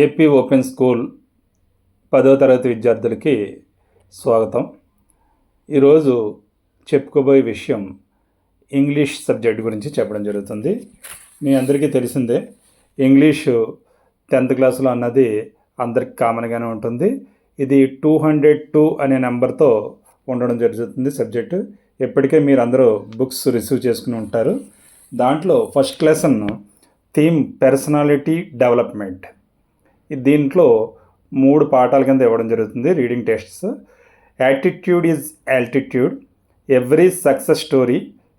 AP open school 10వ తరగతి విద్యార్థులకి స్వాగతం. ఈరోజు చెప్పుకోబోయే విషయం ఇంగ్లీష్ సబ్జెక్ట్ గురించి చెప్పడం జరుగుతుంది. మీ అందరికీ తెలిసిందే, ఇంగ్లీషు 10th క్లాసులో అన్నది అందరికి కామన్గానే ఉంటుంది. ఇది 202 అనే నెంబర్తో ఉండడం జరుగుతుంది సబ్జెక్టు. ఎప్పటికే మీరు అందరూ బుక్స్ రిసీవ్ చేసుకుని ఉంటారు. దాంట్లో first lesson theme personality development. దీంట్లో 3 పాఠాల కింద ఇవ్వడం జరుగుతుంది, reading tests. Attitude is altitude, every success story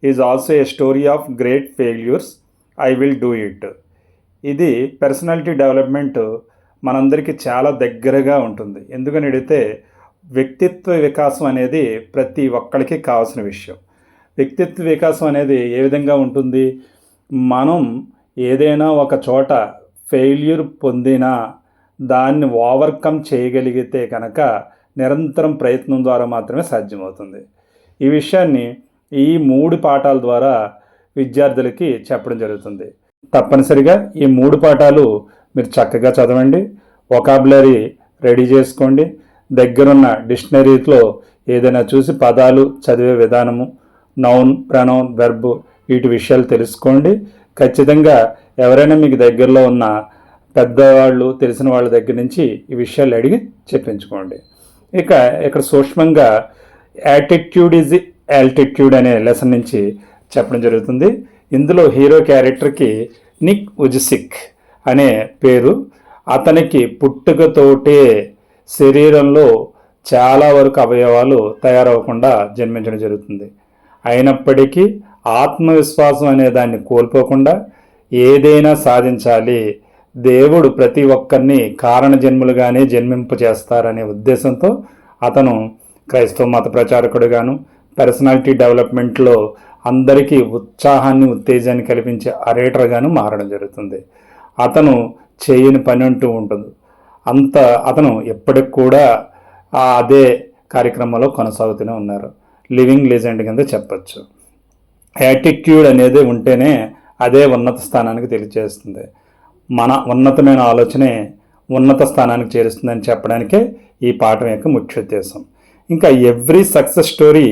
is also a story of great failures, I will do it. ఇది పర్సనాలిటీ డెవలప్మెంట్ మనందరికీ చాలా దగ్గరగా ఉంటుంది. ఎందుకని అడిగితే వ్యక్తిత్వ వికాసం అనేది ప్రతి ఒక్కరికి కావాల్సిన విషయం. వ్యక్తిత్వ వికాసం అనేది ఏ విధంగా ఉంటుంది? మనం ఏదైనా ఒక చోట ఫెయిల్యూర్ పొందినా దాన్ని ఓవర్కమ్ చేయగలిగితే కనుక నిరంతరం ప్రయత్నం ద్వారా మాత్రమే సాధ్యమవుతుంది. ఈ విషయాన్ని ఈ 3 పాఠాల ద్వారా విద్యార్థులకి చెప్పడం జరుగుతుంది. తప్పనిసరిగా ఈ 3 పాఠాలు మీరు చక్కగా చదవండి, వొకాబులరీ రెడీ చేసుకోండి, దగ్గరున్న డిక్షనరీలో ఏదైనా చూసి పదాలు చదివే విధానము, నౌన్, ప్రనౌన్, వెర్బ్ వీటి విషయాలు తెలుసుకోండి. ఖచ్చితంగా ఎవరైనా మీకు దగ్గరలో ఉన్న పెద్దవాళ్ళు, తెలిసిన వాళ్ళ దగ్గర నుంచి ఈ విషయాలు అడిగి చెప్పించుకోండి. ఇక ఇక్కడ సూక్ష్మంగా యాటిట్యూడ్ ఈజ్ ఆల్టిట్యూడ్ అనే లెసన్ నుంచి చెప్పడం జరుగుతుంది. ఇందులో హీరో క్యారెక్టర్కి నిక్ ఉజిసిక్ అనే పేరు. అతనికి పుట్టుకతోటే శరీరంలో చాలా వరకు అవయవాలు తయారవకుండా జన్మించడం జరుగుతుంది. అయినప్పటికీ ఆత్మవిశ్వాసం అనే దాన్ని కోల్పోకుండా ఏదైనా సాధించాలి, దేవుడు ప్రతి ఒక్కరిని కారణ జన్ములుగానే జన్మింపచేస్తారనే ఉద్దేశంతో అతను క్రైస్తవ మత ప్రచారకుడుగాను, పర్సనాలిటీ డెవలప్మెంట్లో అందరికీ ఉత్సాహాన్ని, ఉత్తేజాన్ని కల్పించే అరేటర్గాను మారడం జరుగుతుంది. అతను చేయని పని అంటూ ఉంటుంది. అతను ఎప్పటికి కూడా అదే కార్యక్రమంలో కొనసాగుతూనే ఉన్నారు. లివింగ్ లెజెండ్ కింద చెప్పచ్చు. యాటిట్యూడ్ అనేది ఉంటేనే అదే ఉన్నత స్థానానికి తెలియజేస్తుంది. మన ఉన్నతమైన ఆలోచనే ఉన్నత స్థానానికి చేరుస్తుందని చెప్పడానికే ఈ పాఠం యొక్క ముఖ్య ఉద్దేశం. ఇంకా every success story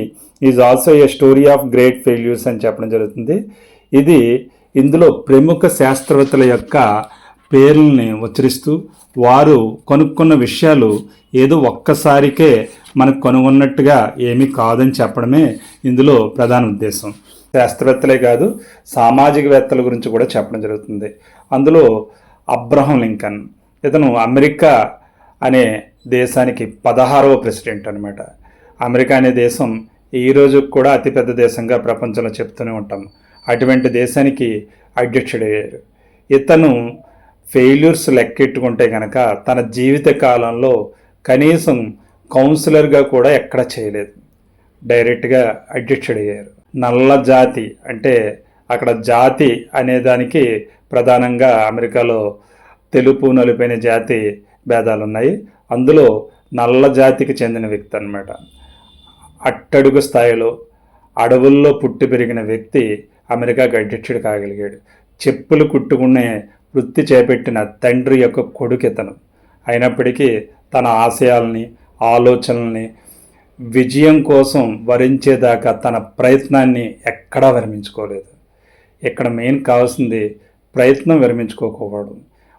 is also a story of great failures అని చెప్పడం జరుగుతుంది. ఇందులో ప్రముఖ శాస్త్రవేత్తల యొక్క పేర్లని ఉచ్చరిస్తూ వారు కనుక్కున్న విషయాలు ఏదో ఒక్కసారికే మనకు కనుగొన్నట్టుగా ఏమీ కాదని చెప్పడమే ఇందులో ప్రధాన ఉద్దేశం. శాస్త్రవేత్తలే కాదు, సామాజికవేత్తల గురించి కూడా చెప్పడం జరుగుతుంది. అందులో అబ్రహం లింకన్, ఇతను అమెరికా అనే దేశానికి 16వ ప్రెసిడెంట్ అనమాట. అమెరికా అనే దేశం ఈరోజు కూడా అతిపెద్ద దేశంగా ప్రపంచంలో చెప్తూనే ఉంటాం. అటువంటి దేశానికి అధ్యక్షుడయ్యారు. ఇతను ఫెయిల్యూర్స్ లెక్కెట్టుకుంటే కనుక తన జీవిత కాలంలో కనీసం కౌన్సిలర్గా కూడా ఎక్కడ చేయలేదు, డైరెక్ట్గా అధ్యక్షుడయ్యారు. నల్ల జాతి అంటే అక్కడ జాతి అనేదానికి ప్రధానంగా అమెరికాలో తెలుపు, నలుపైన జాతి భేదాలు ఉన్నాయి. అందులో నల్ల జాతికి చెందిన వ్యక్తి అన్నమాట. అట్టడుగు స్థాయిలో అడవుల్లో పుట్టి పెరిగిన వ్యక్తి అమెరికాకి అధ్యక్షుడు కాగలిగాడు. చెప్పులు కుట్టుకునే వృత్తి చేపట్టిన తండ్రి యొక్క కొడుకు ఇతను. అయినప్పటికీ తన ఆశయాల్ని, ఆలోచనల్ని విజయం కోసం వరించేదాకా తన ప్రయత్నాన్ని ఎక్కడా విరమించుకోలేదు. ఇక్కడ మెయిన్ కావాల్సింది ప్రయత్నం విరమించుకోకూడదు.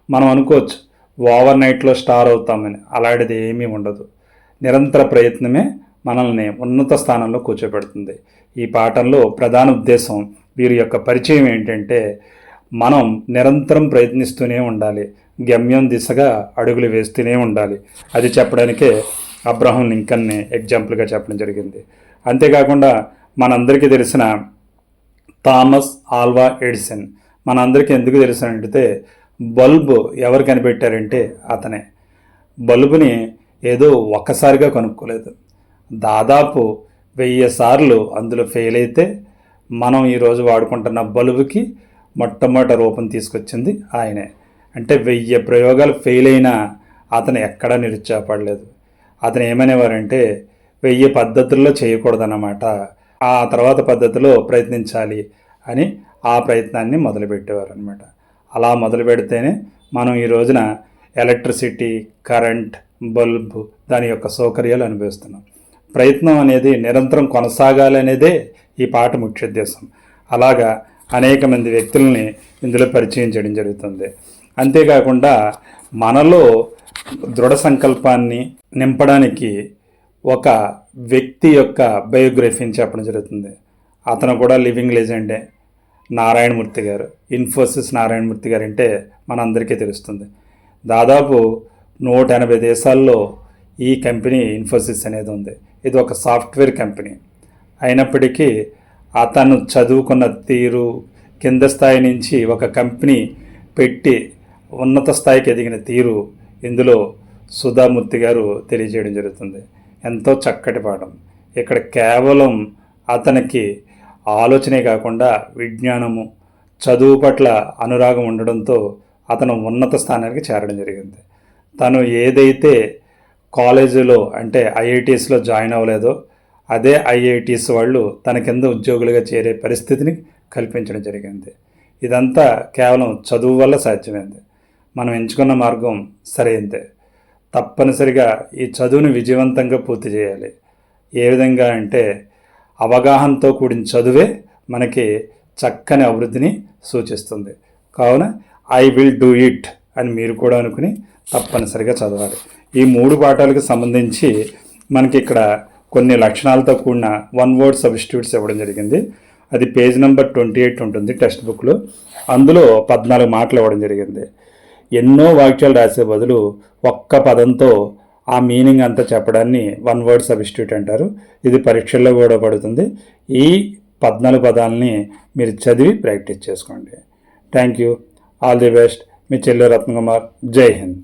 మనం అనుకోవచ్చు ఓవర్ నైట్లో స్టార్ అవుతామని, అలాంటిది ఏమీ ఉండదు. నిరంతర ప్రయత్నమే మనల్ని ఉన్నత స్థానంలో కూర్చోబెడుతుంది. ఈ పాఠంలో ప్రధాన ఉద్దేశం, వీరి యొక్క పరిచయం ఏంటంటే మనం నిరంతరం ప్రయత్నిస్తూనే ఉండాలి, గమ్యం దిశగా అడుగులు వేస్తూనే ఉండాలి. అది చెప్పడానికే అబ్రహం లింకన్ని ఎగ్జాంపుల్గా చెప్పడం జరిగింది. అంతేకాకుండా మనందరికీ తెలిసిన థామస్ ఆల్వా ఎడిసన్ మనందరికీ ఎందుకు తెలిసినట్టే బల్బు ఎవరు కనిపెట్టారంటే అతనే. బల్బుని ఏదో ఒక్కసారిగా కనుక్కోలేదు, దాదాపు 1000 సార్లు అందులో ఫెయిల్ అయితే మనం ఈరోజు వాడుకుంటున్న బల్బుకి మొట్టమొదటి రూపం తీసుకొచ్చింది ఆయనే. అంటే 1000 ప్రయోగాలు ఫెయిల్ అయినా అతను ఎక్కడా నిరుత్సాహపడలేదు. అతను ఏమనేవారంటే 1000 పద్ధతుల్లో చేయకూడదన్నమాట, ఆ తర్వాత పద్ధతిలో ప్రయత్నించాలి అని ఆ ప్రయత్నాన్ని మొదలుపెట్టేవారు అనమాట. అలా మొదలు పెడితేనే మనం ఈ రోజున ఎలక్ట్రిసిటీ, కరెంట్, బల్బ్, దాని యొక్క సౌకర్యాలు అనుభవిస్తున్నాం. ప్రయత్నం అనేది నిరంతరం కొనసాగాలి అనేదే ఈ పాట ముఖ్య ఉద్దేశం. అలాగా అనేక మంది వ్యక్తుల్ని ఇందులో పరిచయం చేయడం జరుగుతుంది. అంతేకాకుండా మనలో దృఢ సంకల్పాన్ని నింపడానికి ఒక వ్యక్తి యొక్క బయోగ్రఫీని చెప్పడం జరుగుతుంది. అతను కూడా లివింగ్ లెజెండే, నారాయణమూర్తి గారు. ఇన్ఫోసిస్ నారాయణమూర్తి గారు అంటే మనందరికీ తెలుస్తుంది. దాదాపు 180 దేశాల్లో ఈ కంపెనీ ఇన్ఫోసిస్ అనేది ఉంది. ఇది ఒక సాఫ్ట్వేర్ కంపెనీ అయినప్పటికీ అతను చదువుకున్న తీరు, కింద స్థాయి నుంచి ఒక కంపెనీ పెట్టి ఉన్నత స్థాయికి ఎదిగిన తీరు ఇందులో సుధామూర్తి గారు తెలియజేయడం జరుగుతుంది. ఎంతో చక్కటి పాఠం. ఇక్కడ కేవలం అతనికి ఆలోచనే కాకుండా విజ్ఞానము, చదువు పట్ల అనురాగం ఉండడంతో అతను ఉన్నత స్థానానికి చేరడం జరిగింది. తను ఏదైతే కాలేజీలో అంటే ఐఐటీస్లో జాయిన్ అవ్వలేదో అదే ఐఐటీస్ వాళ్ళు తన కింద ఉద్యోగులుగా చేరే పరిస్థితిని కల్పించడం జరిగింది. ఇదంతా కేవలం చదువు వల్ల సాధ్యమైంది. మనం ఎంచుకున్న మార్గం సరైనదే. తప్పనిసరిగా ఈ చదువుని విజయవంతంగా పూర్తి చేయాలి. ఏ విధంగా అంటే అవగాహనతో కూడిన చదువే మనకి చక్కని అభివృద్ధిని సూచిస్తుంది. కావున ఐ విల్ డూ ఇట్ అని మీరు కూడా అనుకుని తప్పనిసరిగా చదవాలి. ఈ 3 పాఠాలకు సంబంధించి మనకి ఇక్కడ కొన్ని లక్షణాలతో కూడిన 1 వర్డ్ సబ్స్టిట్యూట్స్ ఇవ్వడం జరిగింది. అది పేజ్ నెంబర్ 28 ఉంటుంది టెక్స్ట్ బుక్లో. అందులో 14 మాటలు ఇవ్వడం జరిగింది. ఎన్నో వాక్యాలు రాసే బదులు ఒక్క పదంతో ఆ మీనింగ్ అంతా చెప్పడాన్ని 1 వర్డ్ సబ్స్టిట్యూట్ అంటారు. ఇది పరీక్షల్లో కూడా పడుతుంది. ఈ 14 పదాలని మీరు చదివి ప్రాక్టీస్ చేసుకోండి. Thank you. All the best. మీ చెల్లి రత్నకుమార్. జై హింద్.